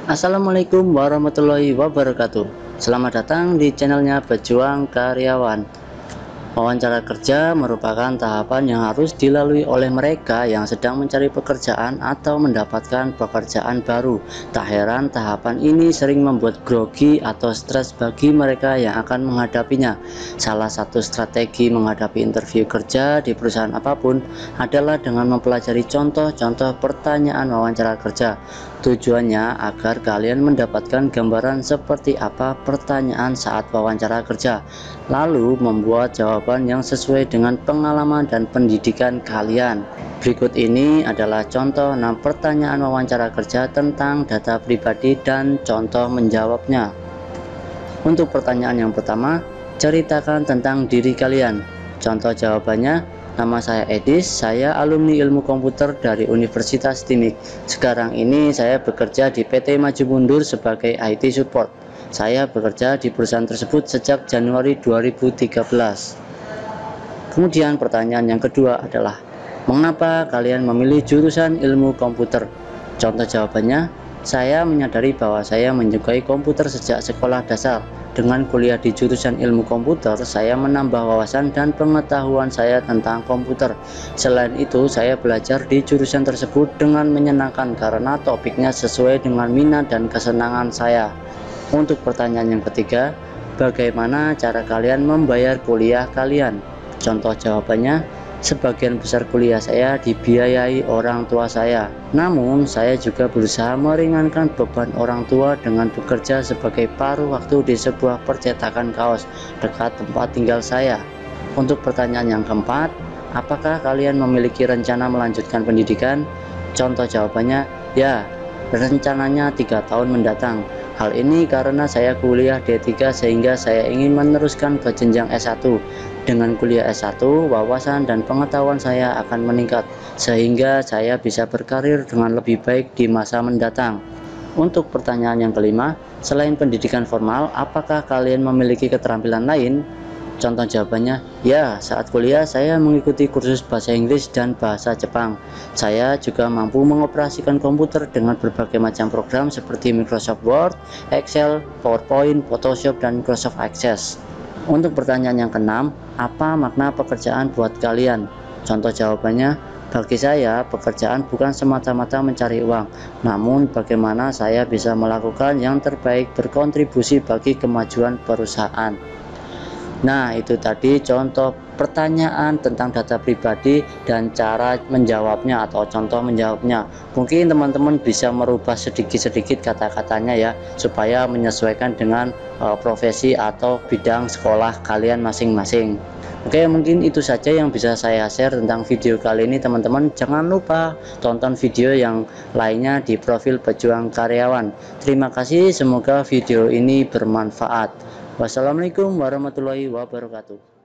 Assalamualaikum warahmatullahi wabarakatuh. Selamat datang di channelnya Pejuang Karyawan. Wawancara kerja merupakan tahapan yang harus dilalui oleh mereka yang sedang mencari pekerjaan atau mendapatkan pekerjaan baru. Tak heran tahapan ini sering membuat grogi atau stres bagi mereka yang akan menghadapinya. Salah satu strategi menghadapi interview kerja di perusahaan apapun adalah dengan mempelajari contoh-contoh pertanyaan wawancara kerja. Tujuannya agar kalian mendapatkan gambaran seperti apa pertanyaan saat wawancara kerja, lalu membuat jawaban yang sesuai dengan pengalaman dan pendidikan kalian. Berikut ini adalah contoh 6 pertanyaan wawancara kerja tentang data pribadi dan contoh menjawabnya. Untuk pertanyaan yang pertama, ceritakan tentang diri kalian. Contoh jawabannya, nama saya Edis, saya alumni ilmu komputer dari Universitas Timik. Sekarang ini saya bekerja di PT Maju Mundur sebagai IT support. Saya bekerja di perusahaan tersebut sejak Januari 2013. Kemudian pertanyaan yang kedua adalah, mengapa kalian memilih jurusan ilmu komputer? Contoh jawabannya, saya menyadari bahwa saya menyukai komputer sejak sekolah dasar. Dengan kuliah di jurusan ilmu komputer, saya menambah wawasan dan pengetahuan saya tentang komputer. Selain itu, saya belajar di jurusan tersebut dengan menyenangkan karena topiknya sesuai dengan minat dan kesenangan saya. Untuk pertanyaan yang ketiga, bagaimana cara kalian membayar kuliah kalian? Contoh jawabannya, sebagian besar kuliah saya dibiayai orang tua saya. Namun, saya juga berusaha meringankan beban orang tua dengan bekerja sebagai paruh waktu di sebuah percetakan kaos dekat tempat tinggal saya. Untuk pertanyaan yang keempat, apakah kalian memiliki rencana melanjutkan pendidikan? Contoh jawabannya, ya, rencananya 3 tahun mendatang. Hal ini karena saya kuliah D3 sehingga saya ingin meneruskan ke jenjang S1. Dengan kuliah S1, wawasan dan pengetahuan saya akan meningkat, sehingga saya bisa berkarir dengan lebih baik di masa mendatang. Untuk pertanyaan yang kelima, selain pendidikan formal, apakah kalian memiliki keterampilan lain? Contoh jawabannya, ya, saat kuliah saya mengikuti kursus bahasa Inggris dan bahasa Jepang. Saya juga mampu mengoperasikan komputer dengan berbagai macam program seperti Microsoft Word, Excel, PowerPoint, Photoshop, dan Microsoft Access. Untuk pertanyaan yang keenam, apa makna pekerjaan buat kalian? Contoh jawabannya, bagi saya pekerjaan bukan semata-mata mencari uang, namun bagaimana saya bisa melakukan yang terbaik berkontribusi bagi kemajuan perusahaan. Nah, itu tadi contoh pertanyaan tentang data pribadi dan cara menjawabnya atau contoh menjawabnya. Mungkin teman-teman bisa merubah sedikit-sedikit kata-katanya ya, supaya menyesuaikan dengan profesi atau bidang sekolah kalian masing-masing. Oke, mungkin itu saja yang bisa saya share tentang video kali ini teman-teman. Jangan lupa tonton video yang lainnya di profil Pejuang Karyawan. Terima kasih, semoga video ini bermanfaat. Wassalamualaikum warahmatullahi wabarakatuh.